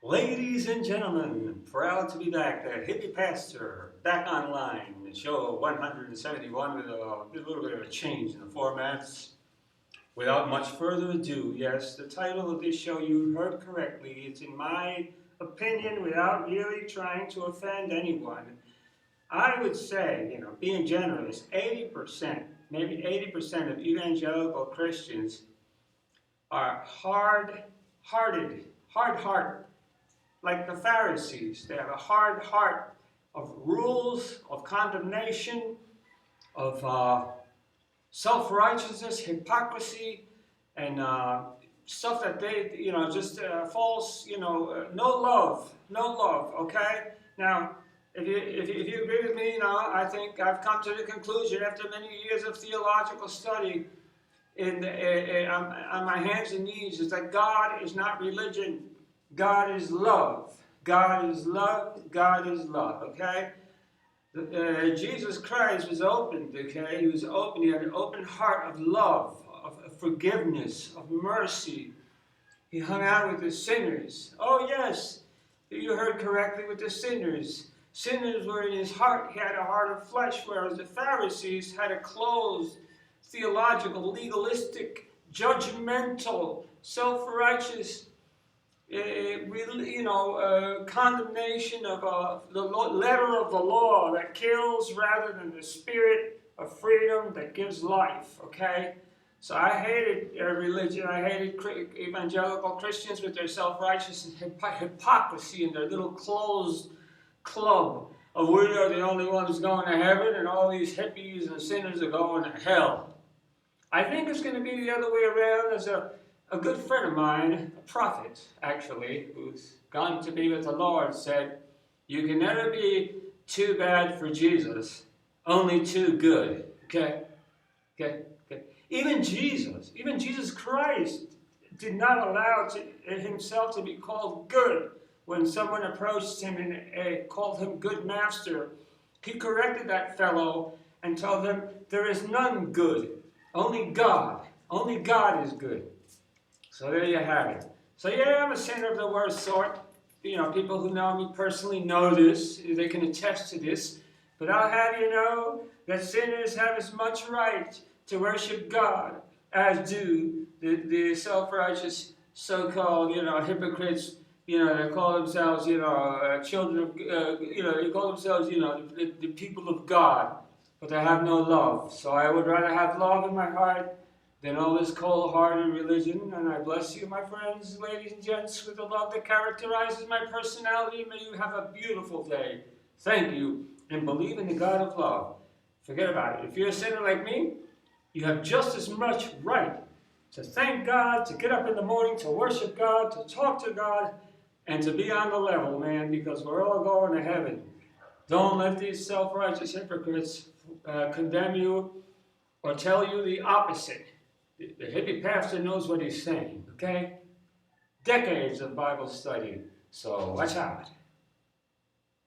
Ladies and gentlemen, proud to be back. The Hippie Pastor, back online. Show 171 with a little bit of a change in the formats. Without much further ado, yes, the title of this show, you heard correctly. It's in my opinion, without really trying to offend anyone. I would say, being generous, 80%, maybe 80% of evangelical Christians are hard-hearted, like the Pharisees. They have a hard heart of rules, of condemnation, of self-righteousness, hypocrisy, and stuff that they, just false, no love, okay? Now, if you agree with me, I think I've come to the conclusion after many years of theological study on my hands and knees is that God is not religion. God is love. God is love. God is love, okay? Jesus Christ was opened, okay? He was open. He had an open heart of love, of forgiveness, of mercy. He hung out with the sinners. Oh, yes, you heard correctly, with the sinners. Sinners were in his heart. He had a heart of flesh, whereas the Pharisees had a closed, theological, legalistic, judgmental, self-righteous, condemnation of the letter of the law that kills rather than the spirit of freedom that gives life, okay? So I hated religion. I hated evangelical Christians with their self-righteous and hypocrisy and their little closed club of we are the only ones going to heaven and all these hippies and sinners are going to hell. I think it's going to be the other way around. There's a good friend of mine, a prophet, actually, who's gone to be with the Lord, said, you can never be too bad for Jesus, only too good. Okay? Even Jesus Christ did not allow himself to be called good. When someone approached him and called him good master, he corrected that fellow and told him, there is none good, only God. Only God is good. So there you have it. So yeah, I'm a sinner of the worst sort. People who know me personally know this. They can attest to this. But I'll have you know that sinners have as much right to worship God as do the self-righteous so-called, hypocrites. They call themselves, children of, they call themselves, the people of God. But they have no love. So I would rather have love in my heart than all this cold-hearted religion. And I bless you, my friends, ladies and gents, with the love that characterizes my personality. May you have a beautiful day. Thank you, and believe in the God of love. Forget about it. If you're a sinner like me, you have just as much right to thank God, to get up in the morning, to worship God, to talk to God, and to be on the level, man, because we're all going to heaven. Don't let these self-righteous hypocrites condemn you or tell you the opposite. The Hippie Pastor knows what he's saying, okay? Decades of Bible study, so watch out.